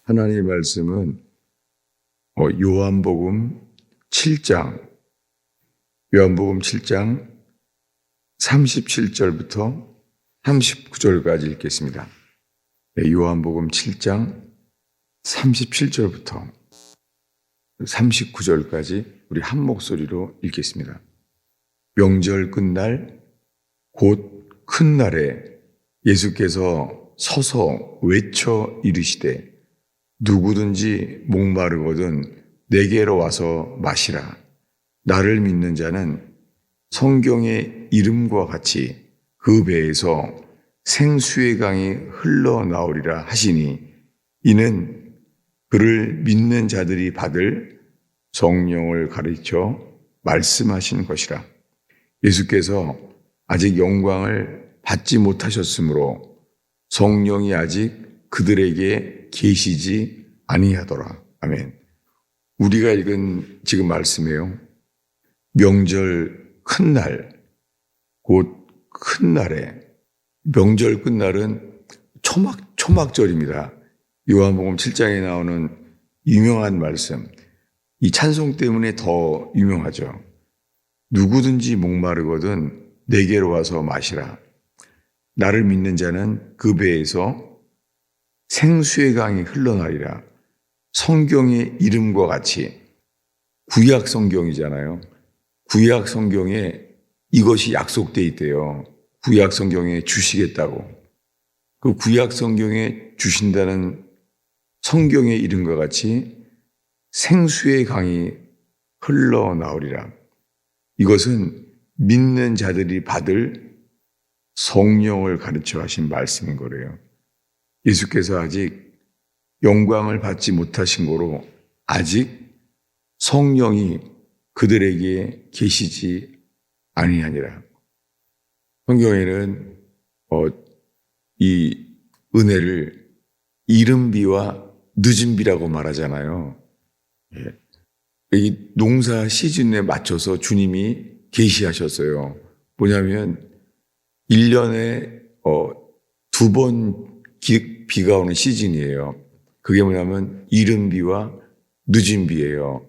하나님의 말씀은 요한복음 7장 37절부터 39절까지 읽겠습니다. 요한복음 7장 37절부터 39절까지 우리 한 목소리로 읽겠습니다. 명절 끝날 곧 큰 날에 예수께서 서서 외쳐 이르시되 누구든지 목마르거든 내게로 와서 마시라. 나를 믿는 자는 성경의 이름과 같이 그 배에서 생수의 강이 흘러나오리라 하시니 이는 그를 믿는 자들이 받을 성령을 가르쳐 말씀하신 것이라. 예수께서 아직 영광을 받지 못하셨으므로 성령이 아직 그들에게 계시지 아니하더라. 아멘. 우리가 읽은 지금 말씀이에요. 명절 큰 날, 곧 큰 날에, 명절 끝날은 초막절입니다. 요한복음 7장에 나오는 유명한 말씀, 이 찬송 때문에 더 유명하죠. 누구든지 목마르거든 내게로 와서 마시라. 나를 믿는 자는 그 배에서 생수의 강이 흘러나리라. 성경의 이름과 같이, 구약 성경이잖아요. 구약 성경에 이것이 약속돼 있대요. 구약 성경에 주시겠다고. 그 구약 성경에 주신다는 성경의 이름과 같이 생수의 강이 흘러나오리라. 이것은 믿는 자들이 받을 성령을 가르쳐 하신 말씀인 거래요. 예수께서 아직 영광을 받지 못하신 거로 아직 성령이 그들에게 계시지 아니하니라. 성경에는 이 은혜를 이른비와 늦은비라고 말하잖아요. 이 농사 시즌에 맞춰서 주님이 계시하셨어요. 뭐냐면 1년에 2번 비가 오는 시즌이에요. 그게 뭐냐면 이른비와 늦은비예요.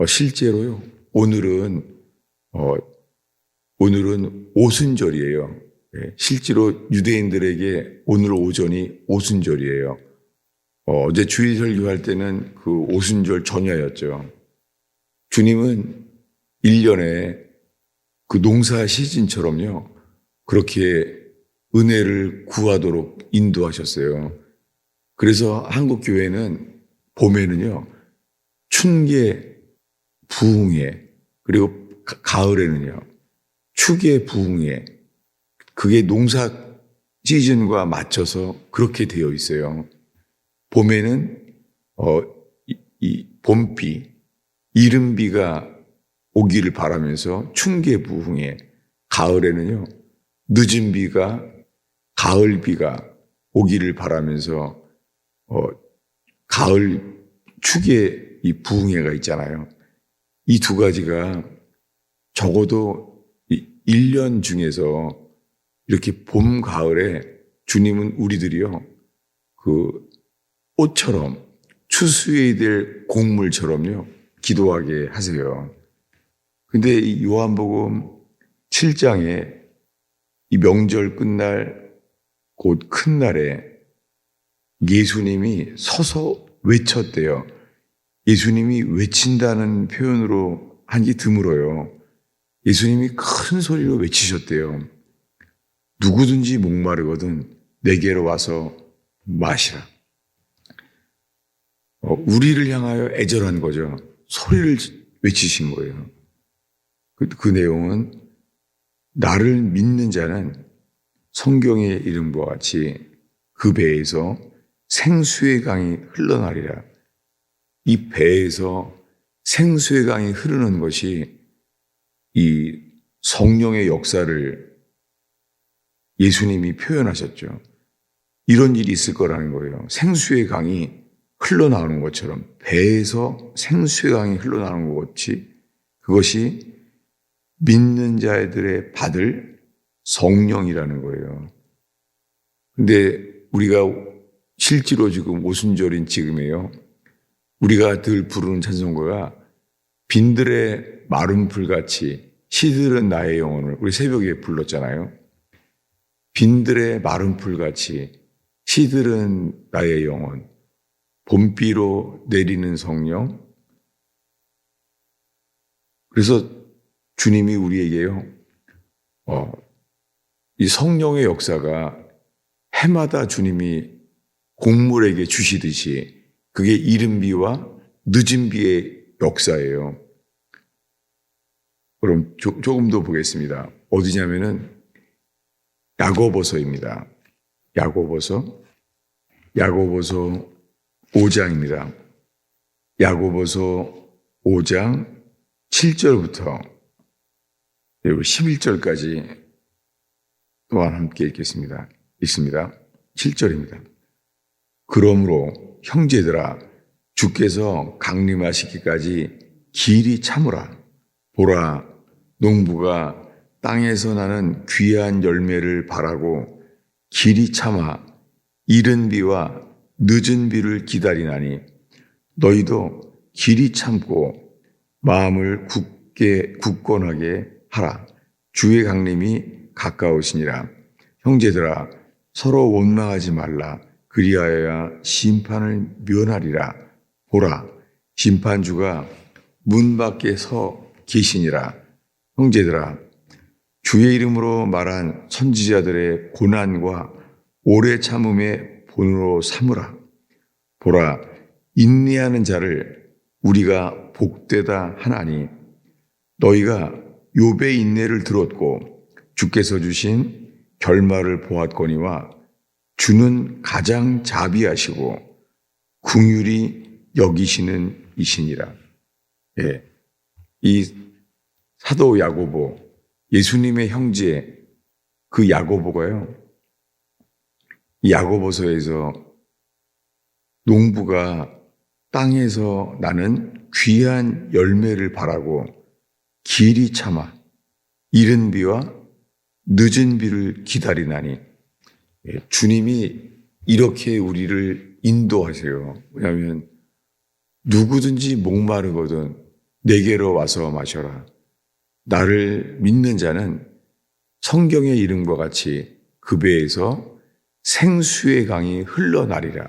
실제로요. 오늘은 오순절이에요. 실제로 유대인들에게 오늘 오전이 오순절이에요. 어제 주일 설교할 때는 그 오순절 전야였죠. 주님은 1년에 그 농사 시즌처럼요. 그렇게 은혜를 구하도록 인도하셨어요. 그래서 한국 교회는 봄에는요. 춘계 부흥회, 그리고 가을에는요. 추계 부흥회. 그게 농사 시즌과 맞춰서 그렇게 되어 있어요. 봄에는 이 봄비, 이른비가 오기를 바라면서 춘계 부흥회, 가을에는요. 늦은 비가, 가을비가 오기를 바라면서 가을 축의 이 부흥회가 있잖아요. 이 두 가지가 적어도 1년 중에서 이렇게 봄, 가을에 주님은 우리들이요. 그 꽃처럼 추수해야 될 곡물처럼요. 기도하게 하세요. 근데 이 요한복음 7장에 이 명절 끝날 곧 큰 날에 예수님이 서서 외쳤대요. 예수님이 외친다는 표현으로 하기 드물어요. 예수님이 큰 소리로 외치셨대요. 누구든지 목마르거든 내게로 와서 마시라. 우리를 향하여 애절한 거죠. 소리를 외치신 거예요. 그 내용은 나를 믿는 자는 성경의 이름과 같이 그 배에서 생수의 강이 흘러나리라. 이 배에서 생수의 강이 흐르는 것이 이 성령의 역사를 예수님이 표현하셨죠. 이런 일이 있을 거라는 거예요. 생수의 강이 흘러나오는 것처럼 배에서 생수의 강이 흘러나오는 것 같이 그것이 믿는 자들의 받을 성령이라는 거예요. 근데 우리가 실제로 지금 오순절인 지금이에요. 우리가 늘 부르는 찬송가가 빈들의 마른 풀같이 시들은 나의 영혼을 우리 새벽에 불렀잖아요. 빈들의 마른 풀같이 시들은 나의 영혼, 봄비로 내리는 성령. 그래서 주님이 우리에게요, 이 성령의 역사가 해마다 주님이 곡물에게 주시듯이 그게 이른 비와 늦은 비의 역사예요. 그럼 조금 더 보겠습니다. 어디냐면은 야고보서입니다. 야고보서 5장입니다. 야고보서 5장 7절부터 11절까지 또한 함께 읽겠습니다. 읽습니다. 7절입니다. 그러므로 형제들아 주께서 강림하시기까지 길이 참으라. 보라, 농부가 땅에서 나는 귀한 열매를 바라고 길이 참아 이른 비와 늦은 비를 기다리나니 너희도 길이 참고 마음을 굳건하게 하라. 주의 강림이 가까우시니라. 형제들아 서로 원망하지 말라. 그리하여야 심판을 면하리라. 보라, 심판주가 문 밖에 서 계시니라. 형제들아 주의 이름으로 말한 선지자들의 고난과 오래 참음의 본으로 삼으라. 보라, 인내하는 자를 우리가 복되다 하나니 너희가 욥의 인내를 들었고 주께서 주신 결말을 보았거니와 주는 가장 자비하시고 긍휼히 여기시는 이시니라. 예, 이 사도 야고보, 예수님의 형제 그 야고보가요, 이 야고보서에서 농부가 땅에서 나는 귀한 열매를 바라고 길이 참아 이른 비와 늦은 비를 기다리나니, 주님이 이렇게 우리를 인도하세요. 왜냐하면 누구든지 목마르거든 내게로 와서 마셔라. 나를 믿는 자는 성경의 이름과 같이 그 배에서 생수의 강이 흘러나리라.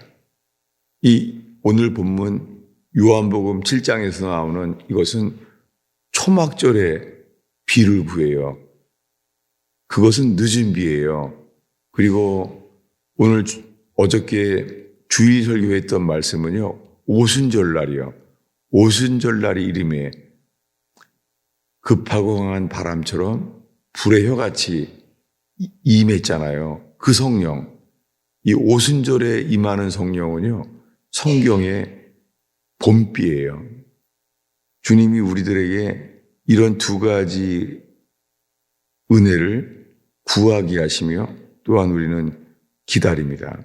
이 오늘 본문 요한복음 7장에서 나오는 이것은 초막절에 비를 구해요. 그것은 늦은 비예요. 그리고 오늘 어저께 주일 설교했던 말씀은요, 오순절날이요. 오순절날이 이름에 급하고 강한 바람처럼 불의 혀같이 임했잖아요. 그 성령, 이 오순절에 임하는 성령은요, 성경의 봄비예요. 주님이 우리들에게 이런 두 가지 은혜를 구하게 하시며 또한 우리는 기다립니다.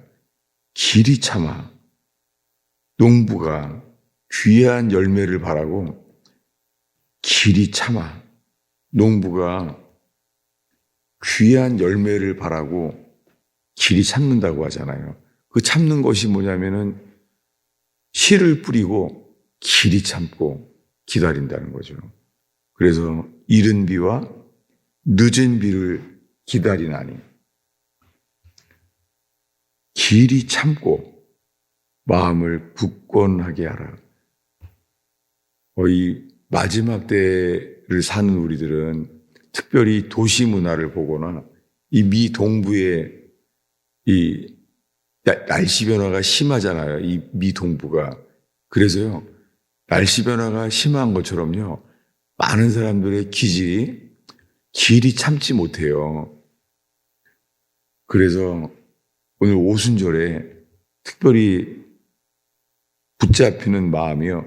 길이 참아 농부가 귀한 열매를 바라고 길이 참아 농부가 귀한 열매를 바라고 길이 참는다고 하잖아요. 그 참는 것이 뭐냐면은 씨를 뿌리고 길이 참고 기다린다는 거죠. 그래서 이른 비와 늦은 비를 기다리나니 길이 참고 마음을 굳건하게 하라. 이 마지막 때를 사는 우리들은 특별히 도시 문화를 보거나 이 미 동부의 이 날씨 변화가 심하잖아요. 이 미 동부가. 그래서요, 날씨 변화가 심한 것처럼요, 많은 사람들의 기질이 길이 참지 못해요. 그래서 오늘 오순절에 특별히 붙잡히는 마음이요,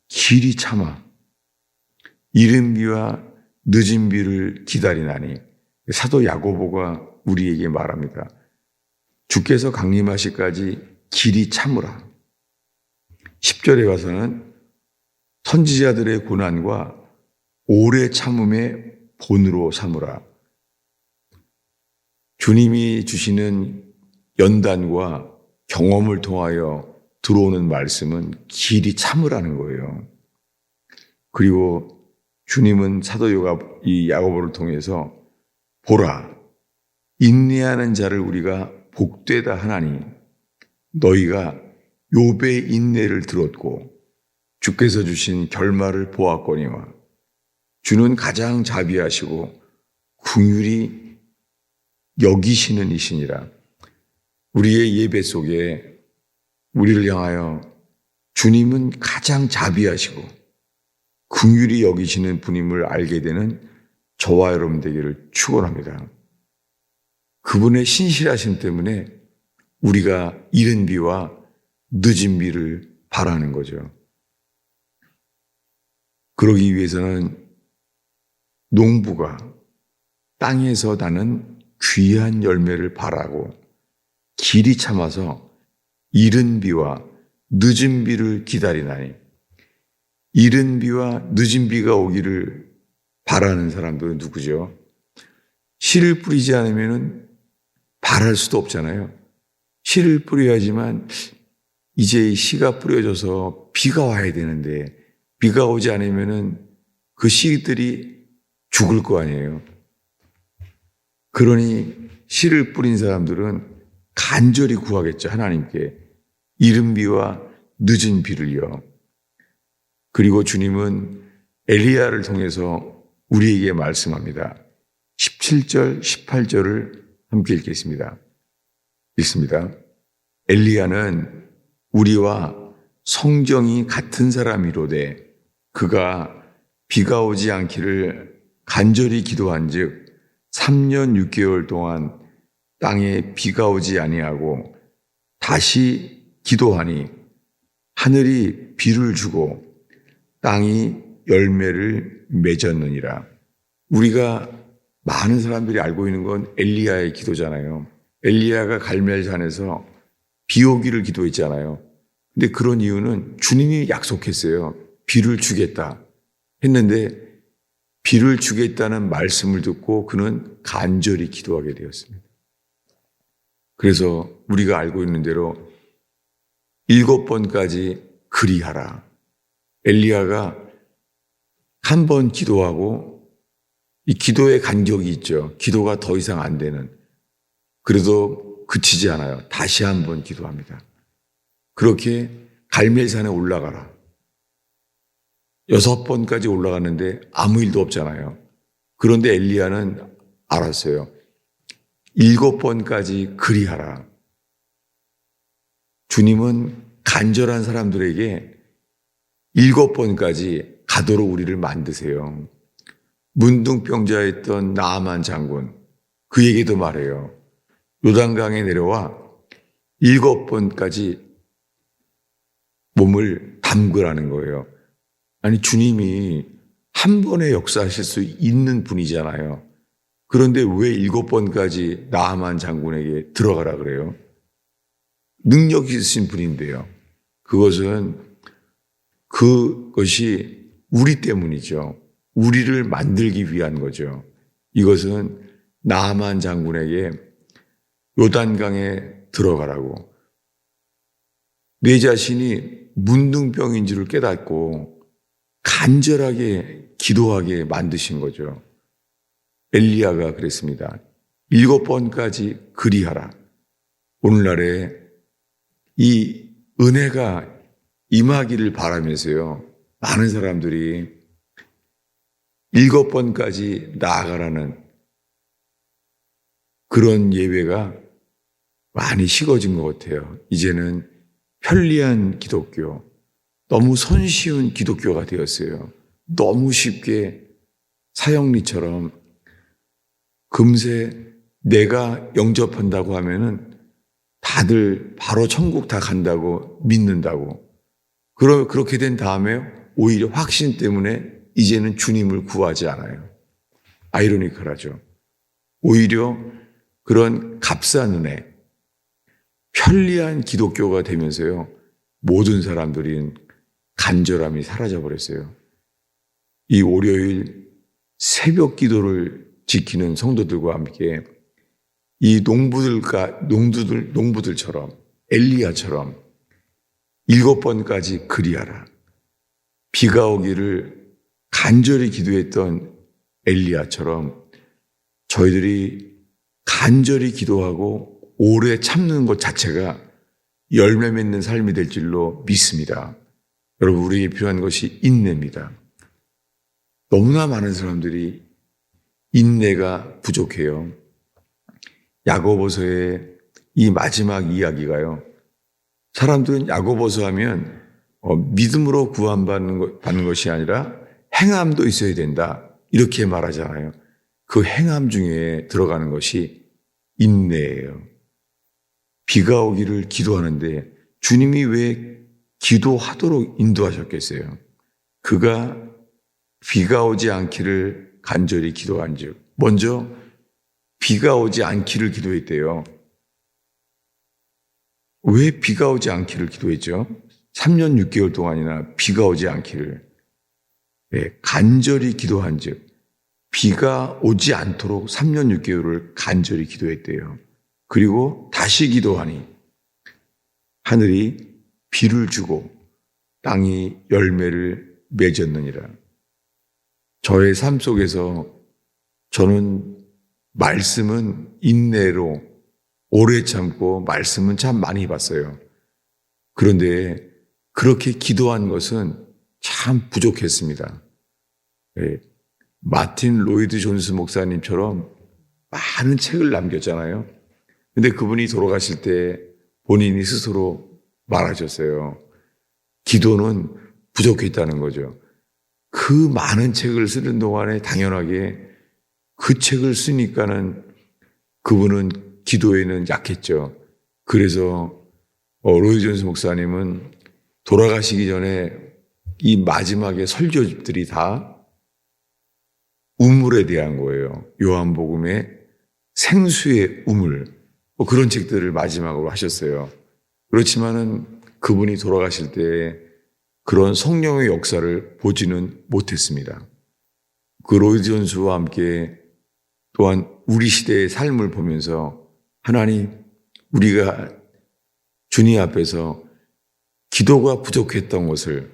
길이 참아 이른 비와 늦은 비를 기다리나니. 사도 야고보가 우리에게 말합니다. 주께서 강림하시기까지 길이 참으라. 10절에 가서는 선지자들의 고난과 오래 참음의 본으로 삼으라. 주님이 주시는 연단과 경험을 통하여 들어오는 말씀은 길이 참으라는 거예요. 그리고 주님은 사도 이 야고보를 통해서 보라, 인내하는 자를 우리가 복되다 하나니 너희가 욥의 인내를 들었고 주께서 주신 결말을 보았거니와 주는 가장 자비하시고 긍휼히 여기시는 이시니라. 우리의 예배 속에 우리를 향하여 주님은 가장 자비하시고 긍휼히 여기시는 분임을 알게 되는 저와 여러분 되기를 축원합니다. 그분의 신실하심 때문에 우리가 이른 비와 늦은 비를 바라는 거죠. 그러기 위해서는 농부가 땅에서 나는 귀한 열매를 바라고 길이 참아서 이른 비와 늦은 비를 기다리나니, 이른 비와 늦은 비가 오기를 바라는 사람들은 누구죠? 씨를 뿌리지 않으면 바랄 수도 없잖아요. 씨를 뿌려야지만 이제 씨가 뿌려져서 비가 와야 되는데 비가 오지 않으면 그 씨들이 죽을 거 아니에요. 그러니 씨를 뿌린 사람들은 간절히 구하겠죠. 하나님께 이른 비와 늦은 비를요. 그리고 주님은 엘리야를 통해서 우리에게 말씀합니다. 17절, 18절을 함께 읽겠습니다. 읽습니다. 엘리야는 우리와 성정이 같은 사람이로되 그가 비가 오지 않기를 간절히 기도한즉 3년 6개월 동안 땅에 비가 오지 아니하고 다시 기도하니 하늘이 비를 주고 땅이 열매를 맺었느니라. 우리가 많은 사람들이 알고 있는 건 엘리야의 기도잖아요. 엘리야가 갈멜산에서 비 오기를 기도했잖아요. 근데 그런 이유는 주님이 약속했어요. 비를 주겠다 했는데 비를 주겠다는 말씀을 듣고 그는 간절히 기도하게 되었습니다. 그래서 우리가 알고 있는 대로 7번까지 그리하라. 엘리야가 한 번 기도하고 이 기도의 간격이 있죠. 기도가 더 이상 안 되는. 그래도 그치지 않아요. 다시 한 번 기도합니다. 그렇게 갈멜산에 올라가라. 6번까지 올라갔는데 아무 일도 없잖아요. 그런데 엘리야는 알았어요. 7번까지 그리하라. 주님은 간절한 사람들에게 7번까지 가도록 우리를 만드세요. 문둥병자였던 나아만 장군, 그에게도 말해요. 요단강에 내려와 7번까지 몸을 담그라는 거예요. 아니, 주님이 한 번에 역사하실 수 있는 분이잖아요. 그런데 왜 7번까지 나아만 장군에게 들어가라 그래요? 능력이 있으신 분인데요. 그것이 우리 때문이죠. 우리를 만들기 위한 거죠. 이것은 나아만 장군에게 요단강에 들어가라고. 내 자신이 문둥병인 줄을 깨닫고 간절하게 기도하게 만드신 거죠. 엘리야가 그랬습니다. 7번까지 그리하라. 오늘날에 이 은혜가 임하기를 바라면서요. 많은 사람들이 7번까지 나아가라는 그런 예배가 많이 식어진 것 같아요. 이제는 편리한 기독교, 너무 손쉬운 기독교가 되었어요. 너무 쉽게 사형리처럼 금세 내가 영접한다고 하면은 다들 바로 천국 다 간다고 믿는다고. 그렇게 된 다음에 오히려 확신 때문에 이제는 주님을 구하지 않아요. 아이러니컬하죠. 오히려 그런 값싼 은혜, 편리한 기독교가 되면서요. 모든 사람들이 간절함이 사라져버렸어요. 이 월요일 새벽 기도를 지키는 성도들과 함께 이 농부들처럼 엘리야처럼 7번까지 그리하라. 비가 오기를 간절히 기도했던 엘리야처럼 저희들이 간절히 기도하고 오래 참는 것 자체가 열매 맺는 삶이 될 줄로 믿습니다. 여러분, 우리에게 필요한 것이 인내입니다. 너무나 많은 사람들이 인내가 부족해요. 야고보서의 이 마지막 이야기가요. 사람들은 야고보서 하면 믿음으로 구원받는 것이 아니라 행함도 있어야 된다. 이렇게 말하잖아요. 그 행함 중에 들어가는 것이 인내예요. 비가 오기를 기도하는데 주님이 왜 기도하도록 인도하셨겠어요? 그가 비가 오지 않기를 간절히 기도한 즉, 먼저 비가 오지 않기를 기도했대요. 왜 비가 오지 않기를 기도했죠? 3년 6개월 동안이나 비가 오지 않기를 간절히 기도한 즉, 비가 오지 않도록 3년 6개월을 간절히 기도했대요. 그리고 다시 기도하니 하늘이 비를 주고 땅이 열매를 맺었느니라. 저의 삶 속에서 저는 말씀은 인내로 오래 참고 말씀은 참 많이 봤어요. 그런데 그렇게 기도한 것은 참 부족했습니다. 마틴 로이드 존스 목사님처럼 많은 책을 남겼잖아요. 근데 그분이 돌아가실 때 본인이 스스로 말하셨어요. 기도는 부족했다는 거죠. 그 많은 책을 쓰는 동안에 당연하게 그 책을 쓰니까는 그분은 기도에는 약했죠. 그래서 로이드 존스 목사님은 돌아가시기 전에 이 마지막에 설교집들이 다 우물에 대한 거예요. 요한복음의 생수의 우물, 그런 책들을 마지막으로 하셨어요. 그렇지만은 그분이 돌아가실 때 그런 성령의 역사를 보지는 못했습니다. 그 로이드 존스와 함께 또한 우리 시대의 삶을 보면서 하나님, 우리가 주님 앞에서 기도가 부족했던 것을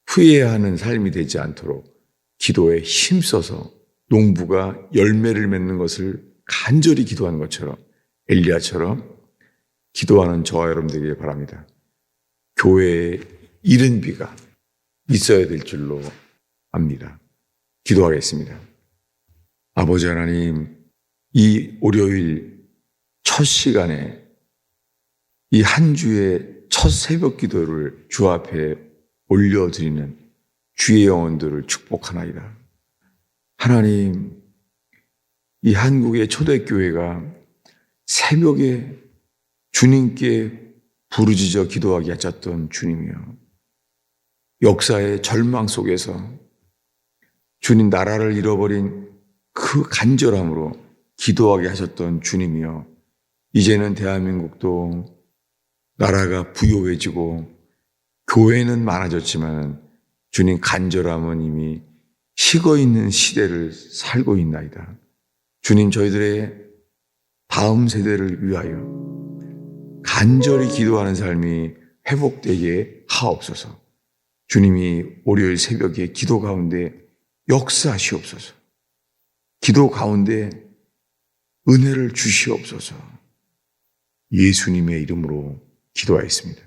후회하는 삶이 되지 않도록 기도에 힘써서 농부가 열매를 맺는 것을 간절히 기도하는 것처럼 엘리야처럼 기도하는 저와 여러분 되기를 바랍니다. 교회에 이른 비가 있어야 될 줄로 압니다. 기도하겠습니다. 아버지 하나님, 이 월요일 첫 시간에 이 한 주의 첫 새벽 기도를 주 앞에 올려드리는 주의 영혼들을 축복하나이다. 하나님, 이 한국의 초대교회가 새벽에 주님께 부르짖어 기도하게 하셨던 주님이여, 역사의 절망 속에서 주님 나라를 잃어버린 그 간절함으로 기도하게 하셨던 주님이여, 이제는 대한민국도 나라가 부요해지고 교회는 많아졌지만 주님 간절함은 이미 식어있는 시대를 살고 있나이다. 주님, 저희들의 다음 세대를 위하여 간절히 기도하는 삶이 회복되게 하옵소서. 주님이 월요일 새벽에 기도 가운데 역사하시옵소서. 기도 가운데 은혜를 주시옵소서. 예수님의 이름으로 기도하였습니다.